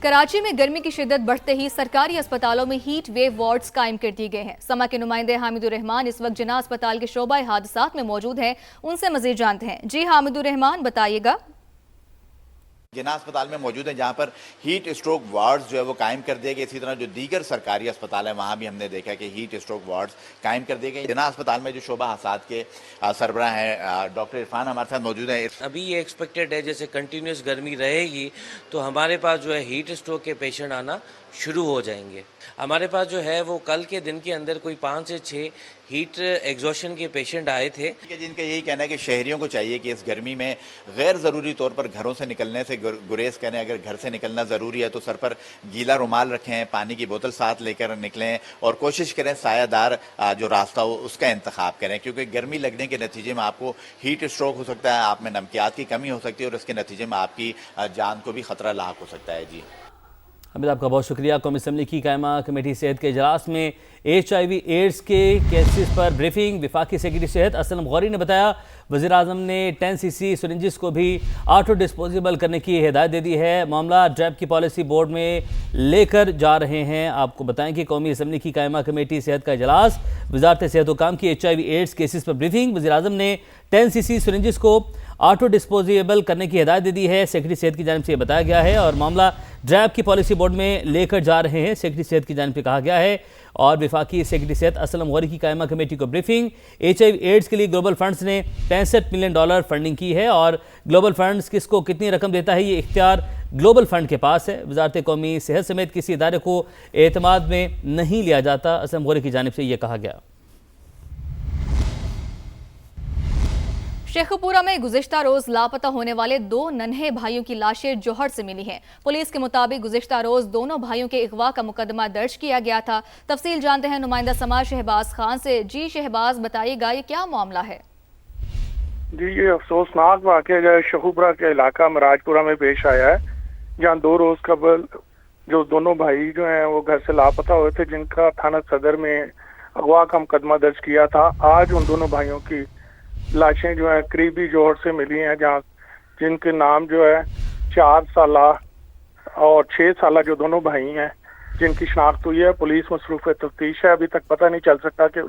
کراچی میں گرمی کی شدت بڑھتے ہی سرکاری اسپتالوں میں ہیٹ ویو وارڈز قائم کر دیے گئے ہیں۔ سما کے نمائندے حامد الرحمان اس وقت جناح اسپتال کے شعبہ حادثات میں موجود ہیں، ان سے مزید جانتے ہیں۔ جی حامد الرحمان، بتائیے گا۔ جناح اسپتال میں موجود ہیں جہاں پر ہیٹ اسٹروک وارڈز جو ہے وہ قائم کر دیے گئے۔ اسی طرح جو دیگر سرکاری اسپتال ہیں وہاں بھی ہم نے دیکھا کہ ہیٹ اسٹروک وارڈز قائم کر دیے گئے۔ جناح اسپتال میں جو شعبہ حادثات کے سربراہ ہیں ڈاکٹر عرفان ہمارے ساتھ موجود ہیں۔ ابھی یہ ایکسپیکٹڈ ہے جیسے کنٹینیوس گرمی رہے گی تو ہمارے پاس جو ہے ہیٹ اسٹروک کے پیشنٹ آنا شروع ہو جائیں گے۔ ہمارے پاس جو ہے وہ کل کے دن کے اندر کوئی 5 سے 6 ہیٹ ایگزوشن کے پیشنٹ آئے تھے، جن کا یہی کہنا ہے کہ شہریوں کو چاہیے کہ اس گرمی میں غیر ضروری طور پر گھروں سے نکلنے سے گریز کریں۔ اگر گھر سے نکلنا ضروری ہے تو سر پر گیلا رومال رکھیں، پانی کی بوتل ساتھ لے کر نکلیں اور کوشش کریں سایہ دار جو راستہ ہو اس کا انتخاب کریں، کیونکہ گرمی لگنے کے نتیجے میں آپ کو ہیٹ اسٹروک ہو سکتا ہے، آپ میں نمکیات کی کمی ہو سکتی ہے اور اس کے نتیجے میں آپ کی جان کو بھی خطرہ لاحق ہو سکتا ہے۔ جی حمید، آپ کا بہت شکریہ۔ قومی اسمبلی کی قائمہ کمیٹی صحت کے اجلاس میں HIV ایڈز کے کیسز پر بریفنگ۔ وفاقی سیکرٹری صحت اسلم غوری نے بتایا وزیر اعظم نے 10 cc سرنجز کو بھی آٹو ڈسپوزیبل کرنے کی ہدایت دے دی ہے۔ معاملہ ڈریپ کی پالیسی بورڈ میں لے کر جا رہے ہیں۔ آپ کو بتائیں کہ قومی اسمبلی کی قائمہ کمیٹی صحت کا اجلاس، وزارت صحت و کام کی HIV ایڈز کیسز پر بریفنگ۔ وزیر اعظم نے 10 cc سرنجز کو آٹو ڈسپوزیبل کرنے کی ہدایت دے دی ہے، سیکرٹری صحت کی جانب سے یہ بتایا گیا ہے، اور معاملہ ڈریپ کی پالیسی بورڈ میں لے کر جا رہے ہیں، سیکرٹری صحت کی جانب سے کہا گیا ہے۔ اور وفاقی سیکرٹری صحت اسلم غوری کی قائمہ کمیٹی کو بریفنگ۔ HIV ایڈز کے لیے گلوبل فنڈز نے $65 ملین فنڈنگ کی ہے، اور گلوبل فنڈز کس کو کتنی رقم دیتا ہے یہ اختیار گلوبل فنڈ کے پاس ہے۔ وزارت قومی صحت سمیت کسی ادارے کو اعتماد میں نہیں لیا جاتا، اسلم غوری کی جانب سے یہ کہا گیا۔ شیخو پورہ میں گزشتہ روز لاپتہ ہونے والے 2 ننھے بھائیوں کی لاشیں جوہر سے ملی ہیں۔ پولیس کے مطابق گزشتہ روز دونوں بھائیوں کے اغوا کا مقدمہ درج کیا گیا تھا۔ تفصیل جانتے ہیں نمائندہ سماج شہباز خان سے۔ جی شہباز، بتائیے گا یہ کیا معاملہ ہے؟ جی، یہ افسوسناک واقعہ جو ہے شیخوپورہ کے علاقہ مراج پورہ میں پیش آیا ہے، جہاں 2 روز قبل جو دونوں بھائی جو ہیں وہ گھر سے لاپتہ ہوئے تھے، جن کا تھانہ صدر میں اغوا کا مقدمہ درج کیا تھا۔ آج ان دونوں بھائیوں کی لاشیں جو ہیں قریبی جوہر سے ملی ہیں، جہاں جن کے نام جو ہے 4 سالہ اور 6 سالہ جو دونوں بھائی ہیں جن کی شناخت ہوئی ہے۔ پولیس مصروف تفتیش ہے، ابھی تک پتہ نہیں چل سکتا کہ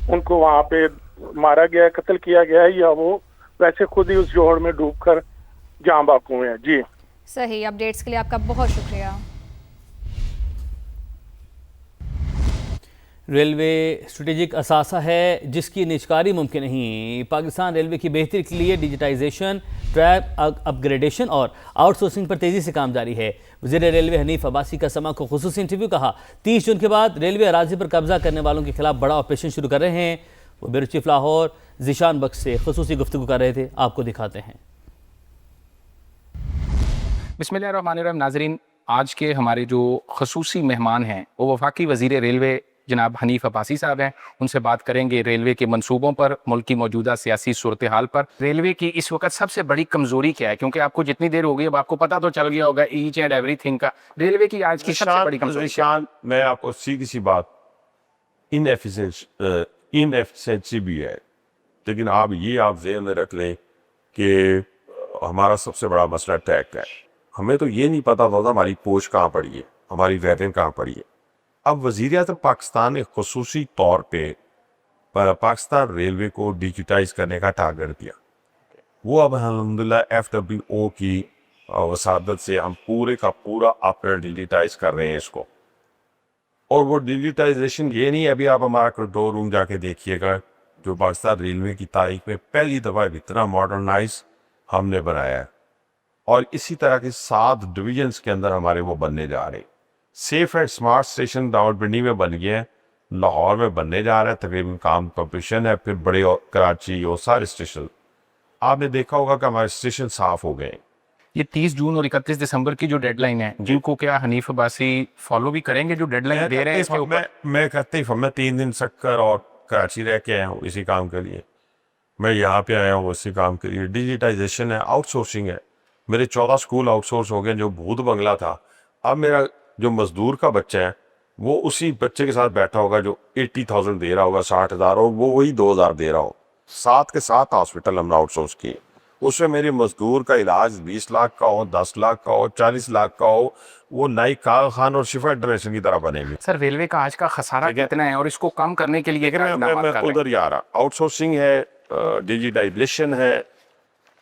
ان کو وہاں پہ مارا گیا ہے، قتل کیا گیا ہے، یا وہ ویسے خود ہی اس جوہر میں ڈوب کر جاں باق ہوئے ہیں۔ جی صحیح، اپڈیٹس کے لیے آپ کا بہت شکریہ۔ ریلوے اسٹریٹجک اثاثہ ہے جس کی نجکاری ممکن نہیں۔ پاکستان ریلوے کی بہتری کے لیے ڈیجیٹائزیشن، ٹریک اپ گریڈیشن اور آؤٹ سورسنگ پر تیزی سے کام جاری ہے۔ وزیر ریلوے حنیف عباسی کا سما کو خصوصی انٹرویو، کہا 30 جون کے بعد ریلوے اراضی پر قبضہ کرنے والوں کے خلاف بڑا آپریشن شروع کر رہے ہیں۔ وہ بیورو چیف لاہور ذیشان بخش سے خصوصی گفتگو کر رہے تھے، آپ کو دکھاتے ہیں۔ بسم اللہ الرحمن الرحیم۔ ناظرین، آج کے ہمارے جو خصوصی مہمان ہیں وہ وفاقی وزیر ریلوے جناب حنیف عباسی صاحب ہیں۔ ان سے بات کریں گے ریلوے کے منصوبوں پر، ملک کی موجودہ سیاسی صورتحال پر۔ ریلوے کی اس وقت سب سے بڑی کمزوری کیا ہے؟ کیونکہ آپ کو جتنی دیر ہو گئی اب آپ کو پتہ تو چل گیا ہوگا ایچ اینڈ ایوری تھنگ کا۔ ریلوے کی آج کی سب سے بڑی کمزوری کیا ہے؟ میں آپ کو سیدھی سی بات، انیفیشنسی بھی ہے، لیکن آپ ذہن میں رکھ لیں کہ ہمارا سب سے بڑا مسئلہ ٹریک ہے۔ ہمیں تو یہ نہیں پتا ہوتا ہماری پوچھ کہاں پڑی ہے، ہماری ویگن کہاں پڑی ہے۔ اب وزیر اعظم پاکستان نے خصوصی طور پہ پاکستان ریلوے کو ڈیجیٹائز کرنے کا ٹارگٹ دیا۔ وہ اب الحمدللہ FWO کی وسادت سے ہم پورے کا پورا اپنا ڈیجیٹائز کر رہے ہیں اس کو۔ اور وہ ڈیجیٹائزیشن یہ نہیں ہے، ابھی آپ ہمارا کنٹرول روم جا کے دیکھیے گا، جو پاکستان ریلوے کی تاریخ میں پہلی دفعہ اتنا ماڈرنائز ہم نے بنایا ہے، اور اسی طرح کے 7 ڈویژنز کے اندر ہمارے وہ بننے جا رہے ہیں۔ Safe and smart station Rawalpindi میں بن گئے ہیں، لاہور میں بننے جا رہا ہے، تقریباً کام کمپلیشن ہے، پھر بڑے کراچی اور سارے اسٹیشن آپ نے دیکھا ہوگا کہ ہمارے اسٹیشن صاف ہو گئے ہیں۔ یہ 30 جون اور 31 دسمبر کی جو ڈیڈ لائن ہے، جن کو کیا حنیف عباسی فالو بھی کریں گے جو ڈیڈ لائن دے رہے ہیں اس کے اوپر؟ میں کہتے ہی میں 3 دن سکر اور کراچی رہ کے آیا ہوں اسی کام کے لیے، میں یہاں پہ آیا ہوں اسی کام کے لیے۔ ڈیجیٹائزیشن ہے، آؤٹ سورسنگ ہے۔ میرے 14 اسکول آؤٹ سورس ہو گئے، جو بھوت بنگلہ تھا اب میرا جو مزدور کا بچہ ہے وہ اسی بچے کے ساتھ بیٹھا ہوگا جو 80,000 دے رہا ہوگا، 60,000، اور وہ وہی 2,000 دے رہا ہو۔ 7 کے 7 ہاسپٹل ہم نے آؤٹ سورس کیے، उसमें मेरे मजदूर का इलाज 20 लाख का हो, 10 लाख का हो, 40 लाख का हो, वो नई काग खान और शिफा इंटरनेशनल की तरह बनेंगे। सर रेलवे का आज का खसारा कितना है और इसको कम करने के लिए क्या मैं इकदामात कर रहे हैं? उधर ही आ रहा, आउटसोर्सिंग है, डिजिटाइजेशन है,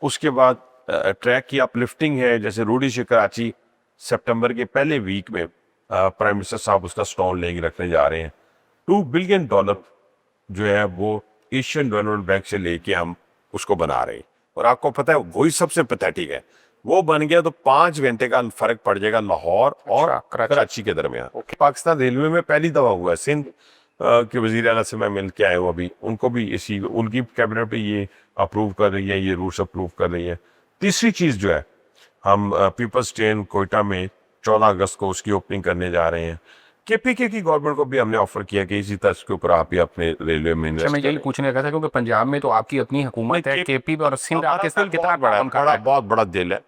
उसके बाद ट्रैक की अपलिफ्टिंग है। जैसे रूडी से कराची सितंबर के पहले वीक में प्राइम मिनिस्टर साहब उसका स्टॉल लेके रखने जा रहे हैं। $2 बिलियन जो है वो एशियन डेवलपमेंट बैंक से लेके हम उसको बना रहे हैं। और आपको पता है वही सबसे पैथेटिक है, वो बन गया तो 5 घंटे का फर्क पड़ जाएगा लाहौर और कराची के दरमियान। पाकिस्तान रेलवे में पहली दफा हुआ है, सिंध के वजीर आला से मैं मिल के आया हूँ अभी, उनको भी इसी, उनकी कैबिनेट पे ये अप्रूव कर रही है, ये रूल्स अप्रूव कर रही है। तीसरी चीज जो है, हम पीपल्स ट्रेन कोयटा में 14 अगस्त को उसकी ओपनिंग करने जा रहे हैं। केपीके की गवर्नमेंट को भी हमने ऑफर किया कि इसी तर्ज के ऊपर आप ही अपने रेलवे में मैं यही पूछने लगा था क्योंकि पंजाब में तो आपकी अपनी हुकूमत है, केपी और सिंध आपके साथ कितना बड़ा बहुत बड़ा दिल है,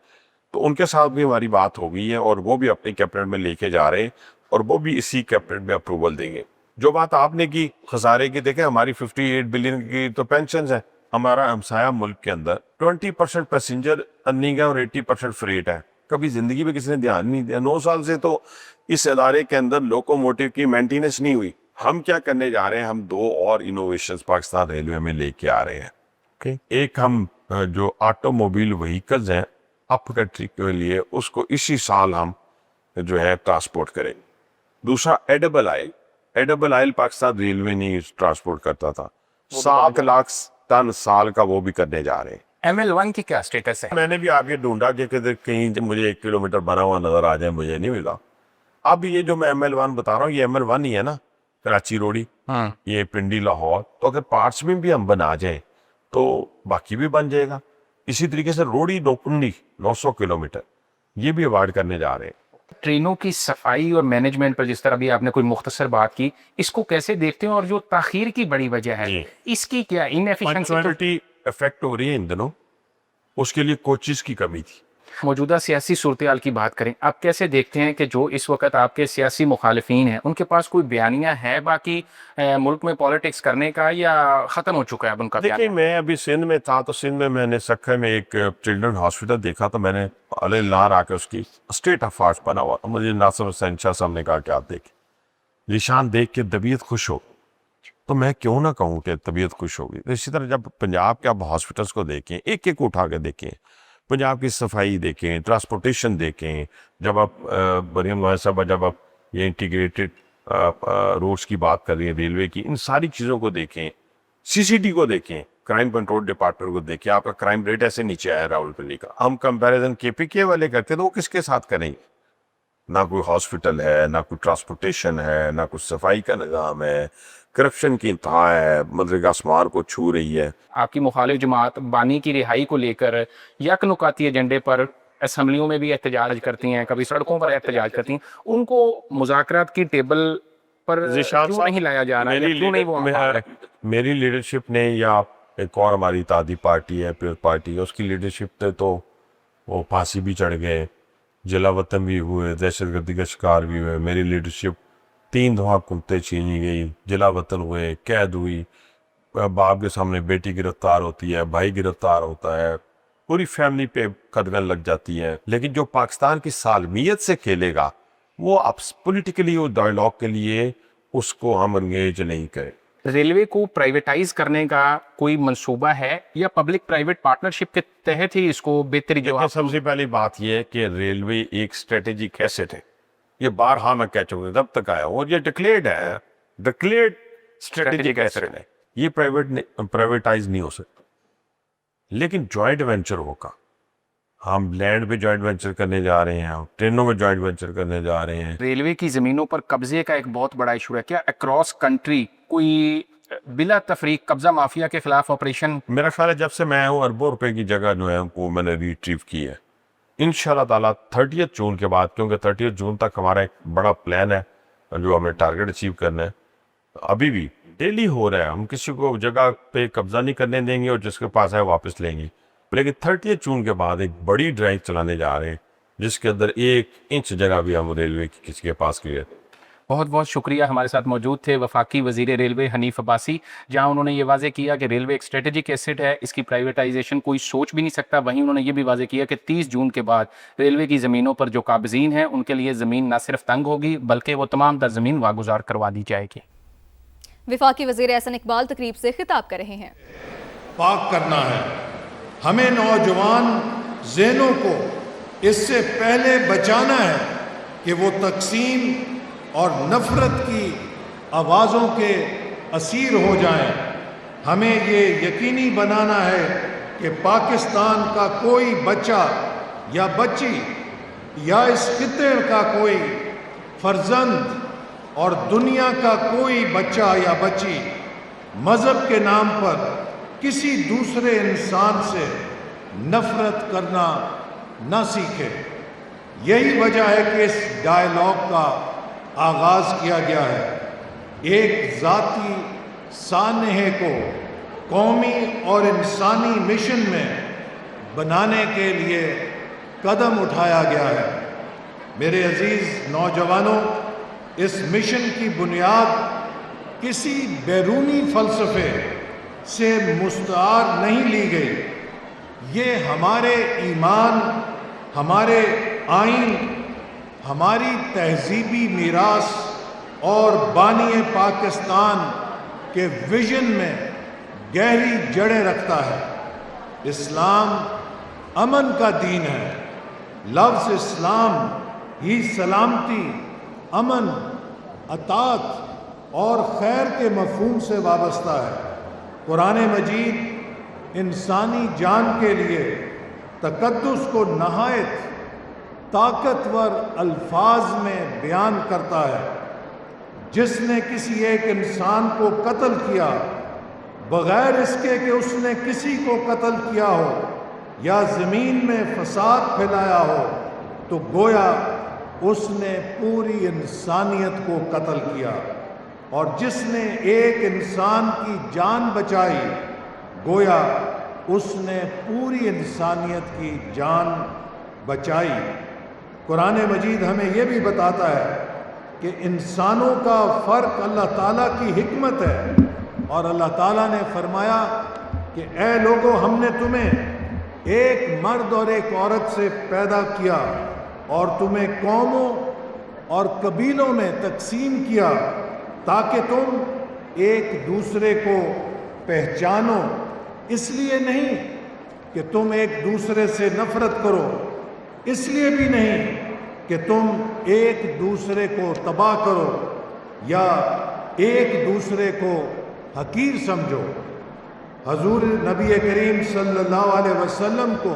तो उनके साथ भी हमारी बात हो गई है और वो भी अपने कैबिनेट में लेके जा रहे हैं और वो भी इसी कैबिनेट में अप्रूवल देंगे। जो बात आपने की खसारे की, देखें हमारी 58 बिलियन की तो पेंशन है। हमारा हमसाया मुल्क के अंदर 20% पैसेंजर अर्निंग है और 80% फ्रेट है। कभी जिंदगी में किसी ने ध्यान नहीं दिया। 9 साल से तो इस इदारे के अंदर लोकोमोटिव की मेंटेनेंस नहीं हुई। हम क्या करने जा रहे हैं, हम 2 और इनोवेशंस पाकिस्तान रेलवे में लेके आ रहे हैं। एक हम जो ऑटोमोबाइल व्हीकल्स हैं अप कंट्री के लिए, उसको इसी साल हम जो है ट्रांसपोर्ट करेंगे। दूसरा एडिबल ऑयल पाकिस्तान रेलवे नहीं ट्रांसपोर्ट करता था, 7 लाख टन साल का वो भी करने जा रहे हैं। ML1 की क्या स्टेटस है? मैंने भी आगे ढूंढा कि कहीं मुझे 1 किलोमीटर बना हुआ नजर आ जाए, मुझे नहीं मिला। अब ये जो मैं ML1 बता रहा हूँ, ये ML1 ही है ना, कराची रोडी, ये पिंडी लाहौर, तो अगर पार्ट्स में भी हम बना जाए तो बाकी भी बन जाएगा। इसी तरीके से रोडी नोकुंडी 900 किलोमीटर ये भी अवार्ड करने जा रहे हैं। ट्रेनों की सफाई और मैनेजमेंट पर जिस तरह भी आपने कोई मुख्तसर बात की, इसको कैसे देखते हैं और जो ताखीर की बड़ी वजह है इसकी क्या इनएफिशिएंसी इफेक्ट हो रही है इन दिनों, उसके लिए कोचेस की कमी थी। मौजूदा सियासी सूरत की बात करें, आप कैसे देखते हैं कि जो इस वक्त आपके सियासी मुखालिफिन हैं उनके पास कोई बयानिया है बाकी मुल्क में पॉलिटिक्स करने का, या ख़त्म हो चुका है अब उनका? देखिए मैं अभी सिंध में था तो सिंध में मैंने सखा में एक चिल्ड्रन हॉस्पिटल देखा, तो मैंने अल-नार आके उसकी स्टेट ऑफ आर्ट बना हुआ, तो मुझे नासिर हुसैन शाह साहब ने कहा कि आप देखें, निशान देख के तबीयत खुश हो, तो मैं क्यों ना कहूँ कि तबीयत खुश होगी। तो इसी तरह जब पंजाब के आप हॉस्पिटल्स को देखें, एक एक उठा के देखें, पंजाब की सफाई देखें, ट्रांसपोर्टेशन देखें, जब आप मरियम नवाज साहब जब आप ये इंटीग्रेटेड रोड्स की बात कर रही हैं, रेलवे की, इन सारी चीज़ों को देखें, CCD को देखें, क्राइम कंट्रोल डिपार्टमेंट को देखें, आपका क्राइम रेट ऐसे नीचे आया रावलपिंडी का। हम कंपैरिजन KPK वाले करते तो वो किसके साथ करेंगे? ना कोई हॉस्पिटल है, ना कोई ट्रांसपोर्टेशन है, ना कुछ सफाई का निज़ाम है, करप्शन की इंतहा है, मतलब आसमान को छू रही है। आपकी मुखालिफ जमात बानी की रिहाई को लेकर यकनुकाती एजेंडे पर असम्बलियों में भी एहतजाज करती हैं, कभी सड़कों पर एहतजाज करती हैं, उनको मुज़ाकरात की टेबल पर क्यों नहीं लाया जा रहा है, क्यों नहीं वो मेरी लीडरशिप ने, या एक और हमारी इत्तेहादी पार्टी है पीपल्स पार्टी, उसकी लीडरशिप ने तो वो फांसी भी चढ़ गए, जला वतन भी हुए, दहशतगर्दी का शिकार भी हुए। मेरी लीडरशिप 3 दफा कुत्ते छीनी गई, जला वतन हुए, कैद हुई, बाप के सामने बेटी गिरफ्तार होती है, भाई गिरफ्तार होता है, पूरी फैमिली पे कदमें लग जाती है। लेकिन जो पाकिस्तान की सालमियत से खेलेगा वो अब पॉलिटिकली वो डायलॉग के लिए उसको हम एंगेज नहीं करें। रेलवे को प्राइवेटाइज करने का कोई मंसूबा है या पब्लिक प्राइवेट पार्टनरशिप के तहत ही इसको बेहतरी? जो सबसे पहली बात यह है कि रेलवे एक स्ट्रेटेजिक एसेट है, ये बारहा मैं कह चुका जब तक आया, और ये डिक्लेयर्ड है, डिक्लेयर्ड स्ट्रेटेजिक एसेट है, ये प्राइवेटाइज नहीं हो सकता। लेकिन जॉइंट वेंचर होगा, हम लैंड पे जॉइंट वेंचर करने जा रहे हैं, ट्रेनों में जॉइंट वेंचर करने जा रहे हैं। रेलवे की जमीनों पर कब्जे का एक बहुत बड़ा इशू है, क्या अक्रॉस कंट्री कोई बिला तफरीक कब्जा माफिया के खिलाफ ऑपरेशन? मेरा ख्याल है जब से मैं हूँ अरबों रुपए की जगह जो है वो मैंने रिट्रीव की है, इंशाल्लाह ताला 30 जून के बाद, क्योंकि 30 जून तक हमारा एक बड़ा प्लान है जो हमें टारगेट अचीव करना है। अभी भी डेली हो रहा है, हम किसी को जगह पे कब्जा नहीं करने देंगे और जिसके पास है वापस लेंगे। लेकिन 30 जून के बाद एक बड़ी ड्राइव चलाने जा रहे हैं जिसके अंदर 1 इंच जगह भी हम रेलवे की किसी के पास की है। बहुत बहुत शुक्रिया। हमारे साथ मौजूद थे वफाकी वजीर रेलवे हनीफ अब्बासी, जहां उन्होंने ये वाजे किया कि रेलवे एक स्ट्रेटेजिक एसेट है, इसकी प्राइवेटाइजेशन कोई सोच भी नहीं सकता। वहीं उन्होंने ये भी वाजे किया कि 30 जून के बाद रेलवे की ज़मीनों पर जो काबिज़ीन हैं उनके लिए ज़मीन न सिर्फ तंग होगी बल्कि वो तमाम तर ज़मीन वागुजार करवा दी जाएगी। विफाकी वजीर एहसन इकबाल तकरीब से खिताब कर रहे हैं। पाक करना है, हमें नौजवान ज़हनों को इससे पहले बचाना है कि वो तकसीम और नफ़रत की आवाज़ों के असीर हो जाएं। हमें ये यकीनी बनाना है कि पाकिस्तान का कोई बच्चा या बच्ची या इस खित्ते का कोई फर्जंद और दुनिया का कोई बच्चा या बच्ची मज़हब के नाम पर किसी दूसरे इंसान से नफ़रत करना न सीखे। यही वजह है कि इस डायलॉग का आगाज़ किया गया है। एक ज़ाती सानहे को कौमी और इंसानी मिशन में बनाने के लिए कदम उठाया गया है। मेरे अजीज़ नौजवानों, इस मिशन की बुनियाद किसी बैरूनी फ़लसफ़े से मुस्तार नहीं ली गई। ये हमारे ईमान, हमारे आइन, हमारी तहजीबी मीरास और बानी पाकिस्तान के विजन में गहरी जड़ें रखता है। इस्लाम अमन का दीन है। लफ्ज़ इस्लाम ही सलामती, अमन, अतात और खैर के मफ़हूम से वाबस्ता है। कुरान मजीद इंसानी जान के लिए तक़द्दुस को नहायत ताकतवर अल्फाज में बयान करता है। जिसने किसी एक इंसान को कत्ल किया बग़ैर इसके कि उसने किसी को कत्ल किया हो या ज़मीन में फ़साद फैलाया हो, तो गोया उसने पूरी इंसानियत को कत्ल किया। और जिसने एक इंसान की जान बचाई, गोया उसने पूरी इंसानियत की जान बचाई। कुरान मजीद हमें यह भी बताता है कि इंसानों का फ़र्क अल्लाह ताला की हिकमत है। और अल्लाह ताला ने फरमाया कि ए लोगों, हमने तुम्हें एक मर्द और एक औरत से पैदा किया और तुम्हें कौमों और कबीलों में तकसीम किया ताकि तुम एक दूसरे को पहचानो। इसलिए नहीं कि तुम एक दूसरे से नफ़रत करो, इसलिए भी नहीं कि तुम एक दूसरे को तबाह करो या एक दूसरे को हकीर समझो। हजूर नबी करीम सल्लल्लाहु अलैहि वसल्लम को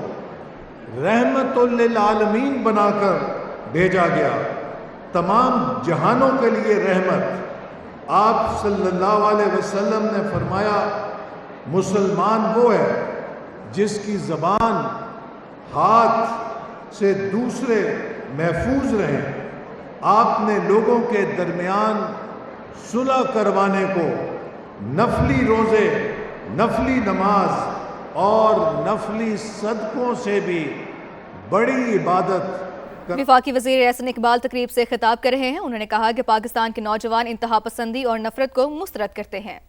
रहमतुल लिल आलमीन बनाकर भेजा गया, तमाम जहानों के लिए रहमत। आप सल्लल्लाहु अलैहि वसल्लम ने फरमाया, मुसलमान वो है जिसकी ज़बान, हाथ से दूसरे महफूज रहें। आपने लोगों के दरमियान सुलह करवाने को नफली रोज़े, नफली नमाज और नफली सदकों से भी बड़ी इबादत। विफाकी वज़ीर एहसन इकबाल तकरीब से खिताब कर रहे हैं। उन्होंने कहा कि पाकिस्तान के नौजवान इंतहा पसंदी और नफरत को मुस्तरद करते हैं।